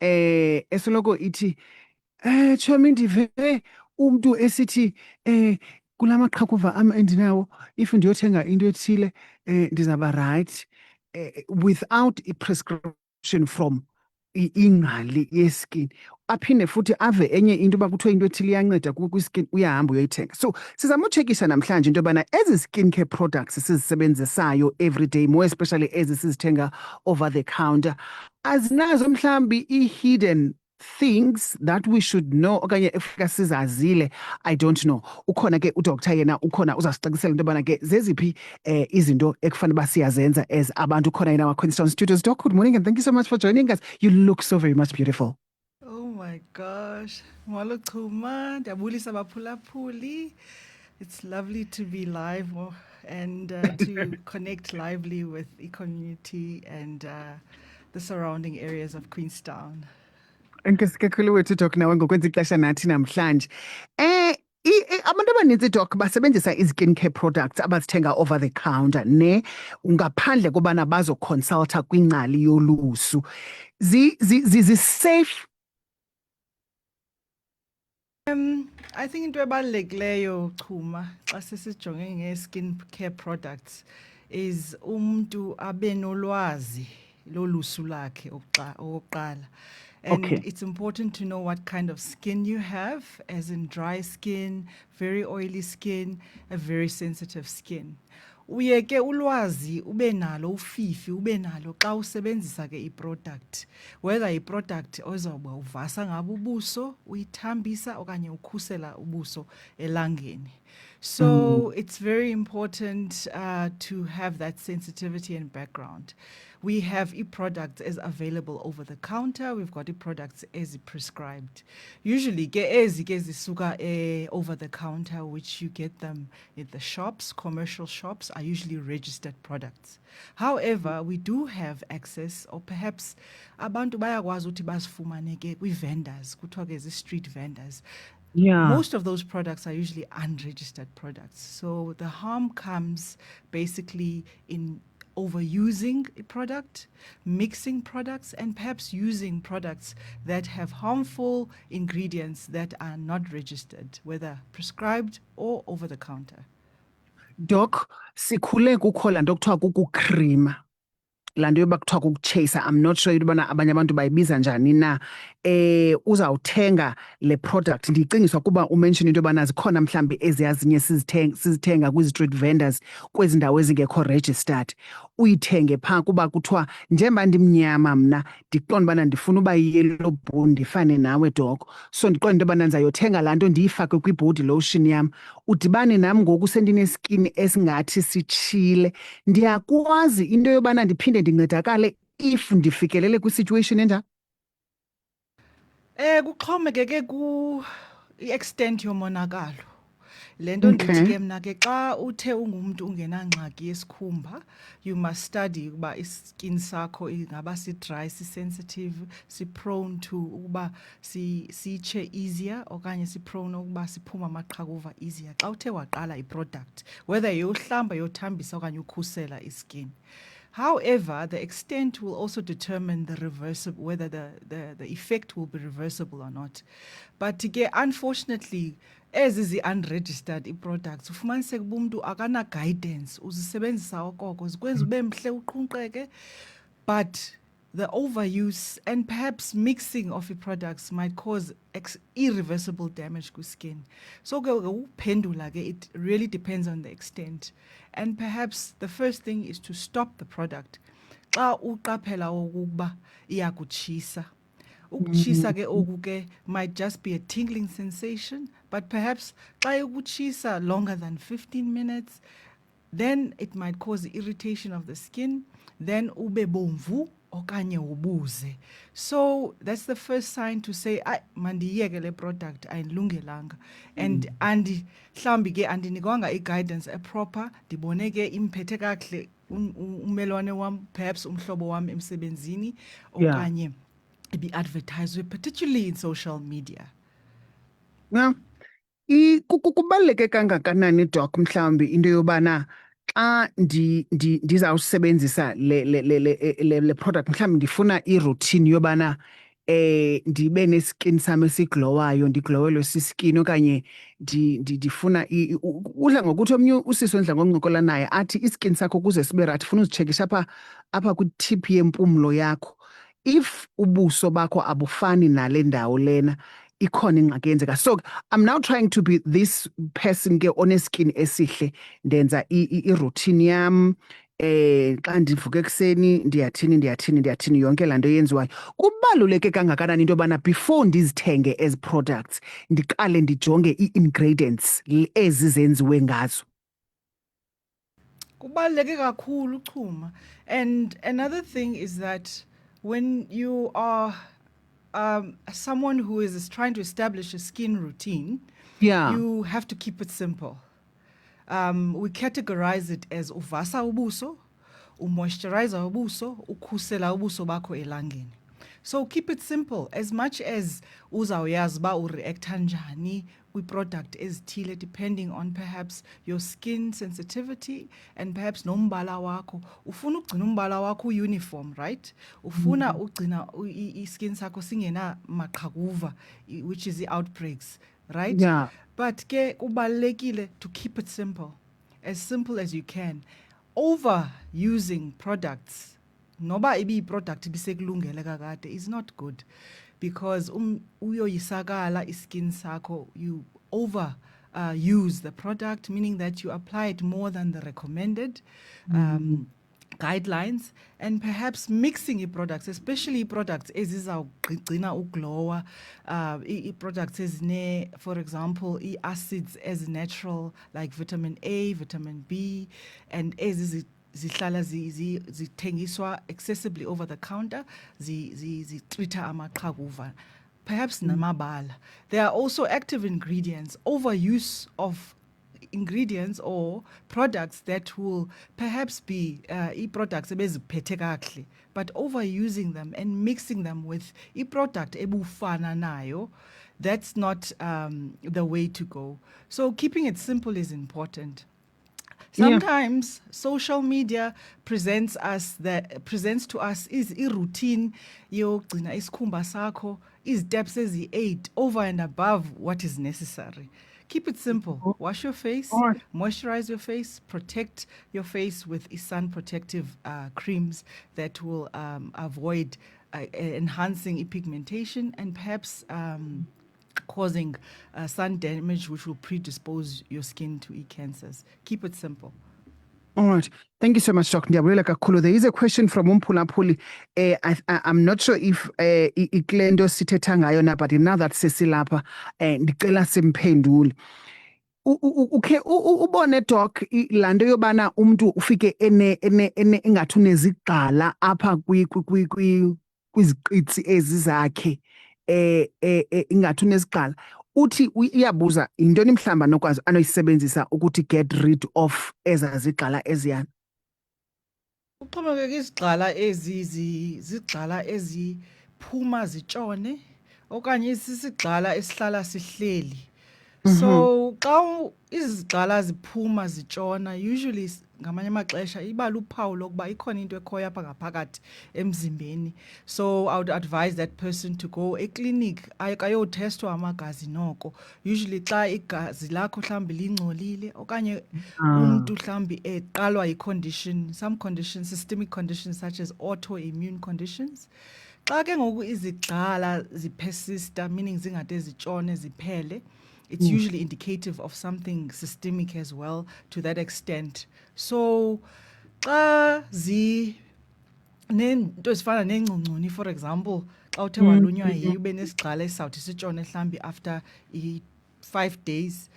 esoloko ithi Chomi ndive umuntu esithi kulamaqhakuva am endinawo if ndiyothenga into ethile ndizaba right without i-prescription from ingcali yeskin. Aphinde futhi ave enye into yoba kuthiwa into ethile iyanceda kwiskin, uyahamba uyoyithenga. So sizama utshekisha namhlanje into yobana ezi skincare products sizisebenzisayo everyday, more especially ezi sizithenga over the counter, azinazo mhlambi i-hidden things that we should know okanye efika sizazile. I don't know. Ukhona ke udoctor yena ukhona uzasicacisela into yobana ke zeziphi izinto ekufanele uba siyazenza as abantu. Ukhona yena Queenstown Studios. Doc, good morning and thank you so much for joining us. You look so very much beautiful. Oh my gosh. Molo Chuma, ndiyabulisa baphulaphuli. It's lovely to be live and to connect lively with the community and the surrounding areas of Queenstown. Enkesikakhulu wethu Doc nawe ngokwenza ixesha nathi namhlanje. Abantu abaninzi Doc basebenzisa i-skincare products abazithenga over the counter ngaphandle kobana bazoconsulta kwingcali yolusu. Safe? I think into ebalulekileyo Chuma xa sesijonge nge-skin care products is umuntu abe nolwazi lolusu lakhe okokuqala. And Okay. it's important to know what kind of skin you have, as in dry skin, very oily skin, a very sensitive skin. Uye ke ulwazi ube nalo ufifi ube nalo xa usebenzisa ke i-product, whether i-product ozoba uvasa ngabo ubuso, uyithambisa okanye ukhusela ubuso elangeni. So it's very important to have that sensitivity and background. We have e-products as available over the counter. We've got e-products as prescribed. Usually, zisuka over the counter, which you get them in the shops, commercial shops, are usually registered products. However, we do have access, or perhaps abantu bayakwazi uthi basifumane ke kwi-vendors, kuthiwa ke zi-street vendors. Yeah. Most of those products are usually unregistered products. So the harm comes basically in overusing a product, mixing products, and perhaps using products that have harmful ingredients that are not registered, whether prescribed or over the counter. Doc, sikhule kukho laa nto kuthiwa kukukrima. Laa nto yoba kuthiwa kukuchasa. I'm not sure yobana abanye abantu bayibiza njani na. Uzawuthenga le product. Ndicingiswa kuba umention into yobana zikhona mhlambi ezinye sizithenga kwi-street vendors kwezi ndawo ezingekho registered. Uyithenge phaa kuba kuthiwa njengoba ndimnyama mna ndiqonda ubana ndifuna uba yi-yellow bone ndifane nawe Doc. So ndiqonda into yobana ndizayothenga laa nto ndiyifake kwi-body lotion yam. Udibane nam ngoku sendineskini esingathi sitshile. Ndiyakwazi into yobana ndiphinde ndincedakale if ndifikelele kwi-situation enjalo? Kuxhomekeke ku-extent yomonakalo. Le nto ndithi ke mna ke xa uthe ungumuntu ungenangxaki yesikhumba, you must study ukuba iskin sakho ingaba si-dry, si-sensitive, si-prone to ukuba sitshe easier okanye si-prone ukuba siphuma amaqhakuva easier. Xa uthe waqala i-product, whether yohlamba, yothambisa okanye ukhusela iskin. However, the extent will also determine whether the effect will be reversible or not. But unfortunately, as is the unregistered products, ufumaniseke uba umuntu akana guidance, uzisebenzisa okoko, zikwenza ube mhle uqhunqeke, but the overuse and perhaps mixing of the products might cause irreversible damage to skin. So uphendula ke, it really depends on the extent. And perhaps the first thing is to stop the product. Xa uqaphela ukuba iyakutshisa. Ukutshisa ke oku ke might just be a tingling sensation, but perhaps xa ikutshisa longer than 15 minutes, then it might cause irritation of the skin, then ube bomvu okanye ubuze. So that's the first sign to say, mandiyeke le product ayilungelanga. And mhlawumbi ke andinikwanga i-guidance proper, ndibone ke imphethe kakuhle umelwane wam, perhaps umhlobo wam emsebenzini, okanye be advertised, particularly in social media. Yeah. Kubaluleke kangakanani Doc mhlawumbi into yobana xa ndizawusebenzisa le product mhlawumbi ndifuna i-routine yobana ndibe neskin sami esiglowayo, ndiglowelwe siskin, okanye ndifuna udla ngokuthi omnye usisi ondla ngoncokola naye athi iskin sakho kuze sibe right funa uzitshekisha apha kwitip yempumlo yakho. If ubuso bakho abufani nale ndawo lena, ikhona ingxaki eyenzeka. So I'm now trying to be this person ke oneskin esihle, ndenza i-routine yam, xa ndivuka ekuseni ndiyathini yonke laa nto yenziwayo. Kubaluleke kangakanani into yobana before ndizithenge ezi products ndiqale ndijonge ii-ingredients ezi zenziwe ngazo? Kubaluleke kakhulu, Chuma. And another thing is that when you are someone who is trying to establish a skin routine, you have to keep it simple. We categorize it as uvasa ubuso, umoisturizer ubuso, ukhusela ubuso bakho elangeni. So keep it simple. As much as uzawuyazi ba ureacta njani kwi-product ezithile, depending on perhaps your skin sensitivity and perhaps nombala wakho. Ufuna ugcina umbala wakho uniform, right? Ufuna ugcina i-skin sakho singena maqhakuva, which is the outbreaks, right? Yeah. But ke kubalulekile to keep it simple as you can. Overusing products, noba ibi product bisekulungele kakade, is not good, because uyoyisakala iskin sakho, you use the product, meaning that you apply it more than the recommended guidelines, and perhaps mixing products, especially products ezizawugcina uglowa, products ezine, for example, acids as natural like vitamin A, vitamin B, and zihlala zithengiswa accessibly over the counter, zitreata amaqhakuva, perhaps namabala. There are also active ingredients. Overuse of ingredients or products that will perhaps be products ebeziphethe kakuhle, but overusing them and mixing them with product ebufana nayo, that's not the way to go. So keeping it simple is important. Sometimes social media presents to us is routine yogcina isikhumba sakho, steps ezi-8 over and above what is necessary. Keep it simple. Wash your face, moisturize your face, protect your face with sun protective creams that will avoid enhancing pigmentation and perhaps causing sun damage, which will predispose your skin to cancers. Keep it simple. All right. Thank you so much, Dr. Ndiyabulela kakhulu. There is a question from Umphulaphuli. I'm not sure if iklendo sithetha ngayo na, but now that sesilapha ndicela simphendule. Ukhe ubone doc laa nto yobana umntu ufike engathi unezigqala apha kwiziqitsi ezi zakhe, ingathi unezigqala, uthi uyabuza yintoni mhlamba nokwazi anoyisebenzisa ukuthi get rid of ezazigqala eziyana? Uxhomekeke izigqala zigqala eziphuma zitshone okanye isisigqala esihlala sihleli. So xa izigqala ziphuma zitshona, usually ngamanye amaxesha iba luphawu lokuba ikhona into ekhoyo apha ngaphakathi emzimbeni. So I would advise that person to go eclinic ayotestwa amagazi noko. Usually xa igazi lakho mhlawumbi lingcolile okanye umuntu mhlawumbi eqalwa yi-condition, some conditions, systemic conditions such as autoimmune conditions. Xa ke ngoku izigqala zipersista, meaning zingade zitshone ziphele, it's usually indicative of something systemic as well to that extent. So xa nento ezifana nengcongconi, for example, xa uthe walunywa ube nesigqala esizawuthi sitshone mhlawumbi after 5 days.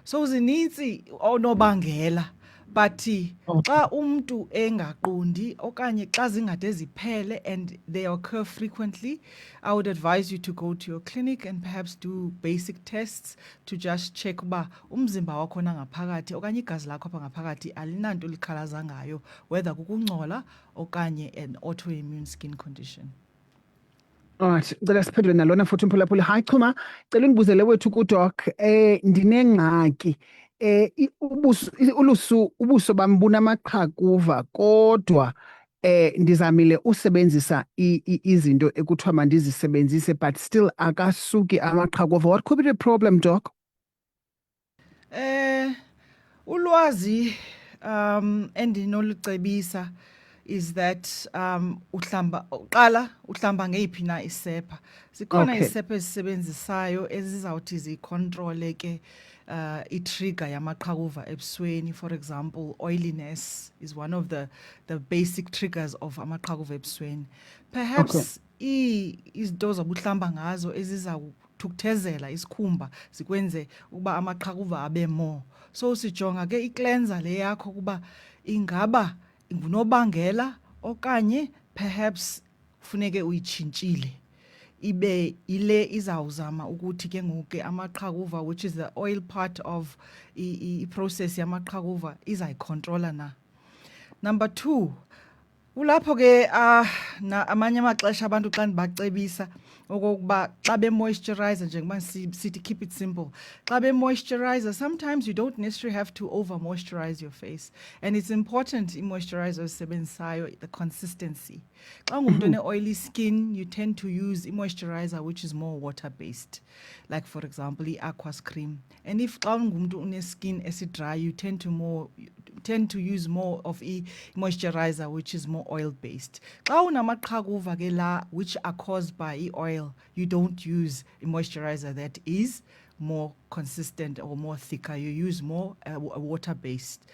So zinintsi onobangela, but xa umntu engaqondi okanye xa zingade ziphele and they occur frequently, I would advise you to go to your clinic and perhaps do basic tests to just check uba umzimba wakho nangaphakathi okanye igazi lakho apha ngaphakathi alinanto likhalaza ngayo, whether kukungcola okanye an autoimmune skin condition. Alright, ngicela siphendule nalona futhi Umphulaphuli. Hayi Chuma, cela undibuzele wethu kudoc, ndinengxaki. Ubuso bam bunamaqhakuva kodwa ndizamile usebenzisa izinto ekuthiwa mandizisebenzise but still akasuki amaqhakuva. What could be the problem, Doc? Ulwazi endinolucebisa is that uhlamba ngeyiphi na isepha. Zikhona Okay. isepha ezisebenzisayo ezizawuthi zicontrole ke i-trigger yamaqhakuva ebusweni. For example, oiliness is one of the basic triggers of amaqhakuva ebusweni. Perhaps izinto zobuhlamba ngazo ezizawuthukuthezela isikhumba zikwenze ukuba amaqhakuva abe more. So sijonga ke i-cleanser le yakho kuba ingaba ngunobangela okanye perhaps funeke uyitshintshile ibe ile izawuzama ukuthi ke ngoku amaqhakuva, which is the oil part of i-process yamaqhakuva, izayicontrola na. Number 2, kulapho ke amanye amaxesha abantu xa ndibacebisa okokuba xa be-moisturizer, njengoba sithi keep it simple, xa be-moisturizer, sometimes you don't necessarily have to over-moisturize your face, and it's important i-moisturizer ozisebenzisayo, the consistency. Xa ungumntu one-oily skin, you tend to use i-moisturizer which is more water-based, like for example i-Aquas cream. And if xa ungumntu une-skin esi-dry, you tend to use more of moisturizer which is more oil-based. Xa unamaqhakuva ke la which are caused by oil, you don't use a moisturizer that is more consistent or more thicker. You use more water-based.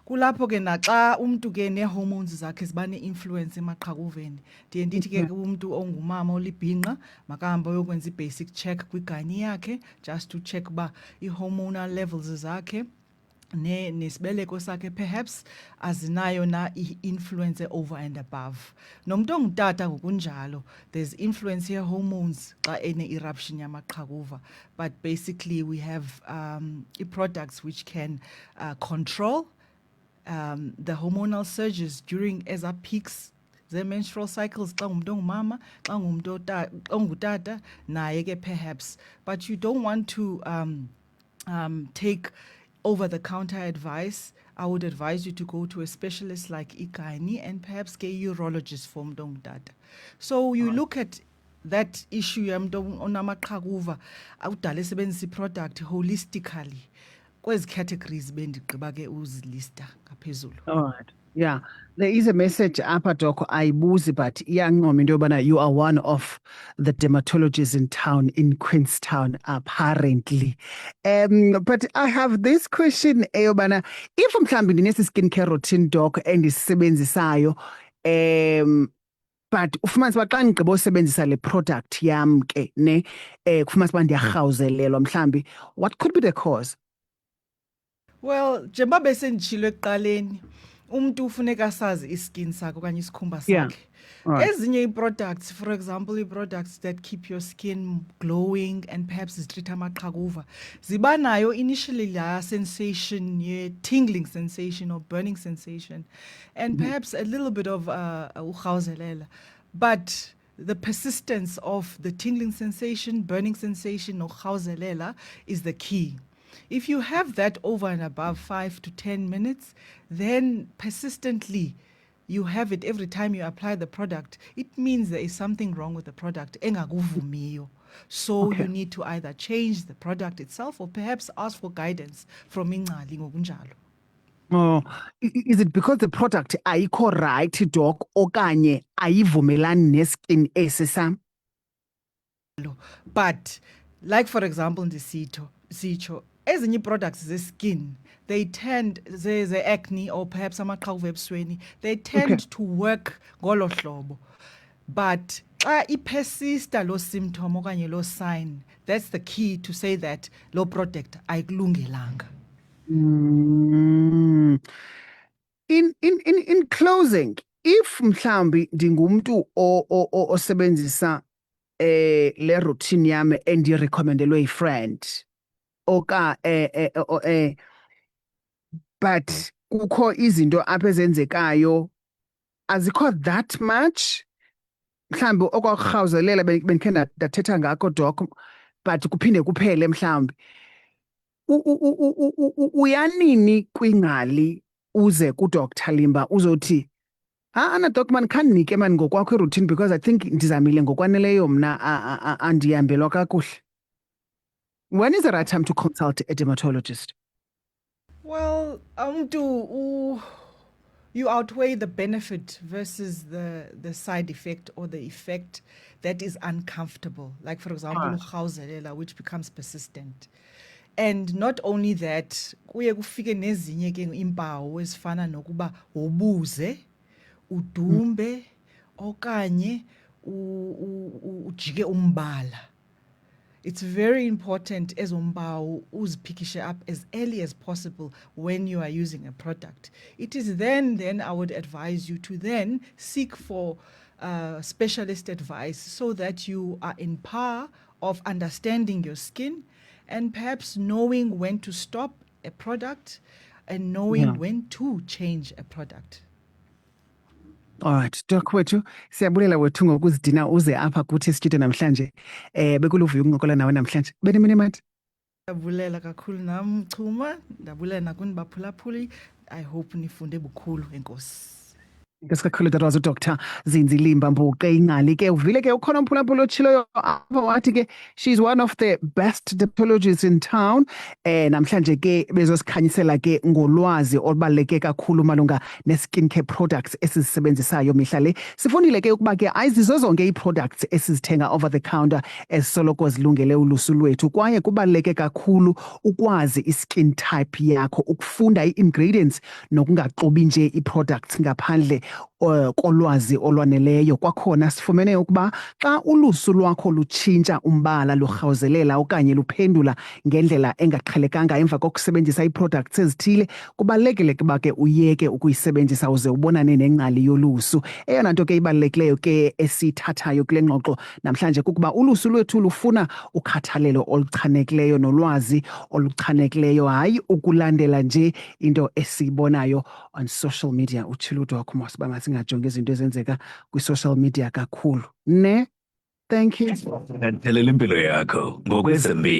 Kulapho ke naxa umntu ke ne-hormones zakhe ziba ne-influence emaqhakuveni, ndiye ndithi ke umntu ongumama olibhinqa makahambe uyokwenza i-basic check kwigani yakhe, just to check uba i-hormonal levels zakhe nesibeleko sakhe perhaps azinayo na i-influence over and above. Nomuntu ongutata ngokunjalo, there's influence here hormones xa ene-eruption yamaqhakuva, but basically we have products which can control the hormonal surges during eza peaks the menstrual cycles xa ngumuntu ongumama, xa ngumuntu ongutata naye ke perhaps, but you don't want to take over-the-counter advice. I would advise you to go to a specialist like Ikani and perhaps get a urologist for umuntu ongutata. So you look at that issue yamntu onamaqhakuva awudala esebenzisa i-product holistically. Kwezi categories bendigqiba ke uzilista ngaphezulu. All right. Yeah, there is a message apha Doc ayibuzi but iyancoma into yobana you are one of the dermatologists in town, in Queenstown apparently. But I have this question eyobana if mhlambi ndinesi skincare routine Doc endisebenzisayo but ufumanise uba xa ndigqiba usebenzisa le product yam ke ne kufumanise uba ndiyarhawuzelelwa mhlambi, what could be the cause? Well, njengoba besenditshilo ekuqaleni, umntu ufuneka asazi iskin sakhe okanye isikhumba sakhe. Ezinye ii-products, for example, ii-products that keep your skin glowing and perhaps zitreat amaqhakuva, ziba nayo initially la sensation, tingling sensation or burning sensation, and perhaps a little bit of urhawuzelela. But the persistence of the tingling sensation, burning sensation, or urhawuzelela is the key. If you have that over and above 5 to 10 minutes, then persistently you have it every time you apply the product, it means there is something wrong with the product. Engakuvumiyo. So you need to either change the product itself or perhaps ask for guidance from ingcali ngokunjalo. Oh, is it because the product ayikho right, Doc, okanye ayivumelani neskin esisam? But like for example ndisitsho ezinye products ze-skin, they tend, the acne or perhaps amaqhakuva ebusweni, they tend to work ngolo hlobo. But xa ipersista lo symptom okanye lo sign, that's the key to say that lo product ayikulungelanga. In closing, if mhlambi ndingumntu osebenzisa le routine yami endirecommendelwe yi-friend oka but kukho izinto apha ezenzekayo azikho that much mhlambi okwarhawuzelela bendikhe ndathetha ngako Doc, but kuphinde kuphele mhlambi uyanini kwingcali uze kuDr Limba uzothi Ana doc man khandinike man ngokwakho iroutine because I think ndizamile ngokwaneleyo mna andihambelwa kakuhle. When is the right time to consult a dermatologist? Well, you outweigh the benefit versus the side effect or the effect that is uncomfortable. Like, for example, urhawuzelela, which becomes persistent. And not only that, kuye kufike nezinye ke impawu ezifana nokuba ubuze, udumbe, okanye ujike umbala. It's very important as umpawu uziphikishe up as early as possible when you are using a product. It is then I would advise you to then seek for specialist advice so that you are in par of understanding your skin and perhaps knowing when to stop a product and knowing when to change a product. All right, Doc wethu siyabulela wethu ngokuzidina uze apha kuthi studio namhlanje. Bekuluvuyo ukuncokola nawe namhlanje. Benimini mathi. Ndabulela kakhulu nam Chuma, ndabulela nakuni baphulaphuli. I hope nifunde bukhulu, enkosi. Ngesikakhulu that was uDr Zinzilimba Mbuqe Ingqali ke uvile ke ukhona umphulaphula otshiloyo apha wathi ke she's one of the best dermatologists in town. Namhlanje ke bezosikhanyisela ke ngolwazi olubaleke kakhulu malunga ne-skin care products esizisebenzisayo mihla le. Sifundile ke ukuba ke ayizizo zonke ii-products esizithenga over the counter ezisoloko zilungele ulusu lwethu kwaye kubaleke kakhulu ukwazi i-skin type yakho, ukufunda ii-ingredients nokungaxubi nje ii-products ngaphandle kolwazi olwaneleyo. Kwakhona sifumene ukuba xa ulusu lwakho lutshintsha umbala, lurhawuzelela okanye luphendula ngendlela engaqhelekanga emva kokusebenzisa ii-products ezithile, kubalulekile ukuba ke uyeke ukuyisebenzisa uze ubonane nengcali yolusu. Eyona nto ke ibalulekileyo ke esiyithathayo kule ngxoxo namhlanje kukuba ulusu lwethu lufuna ukhathalelo oluchanekileyo nolwazi oluchanekileyo, hayi ukulandela nje into esiyibonayo on social media. Utshilo uDoc Mos uba masingajongi izinto ezenzeka kwi-social media kakhulu. Ne? Thank you. Ngatelela impilo yakho ngokwezempilo.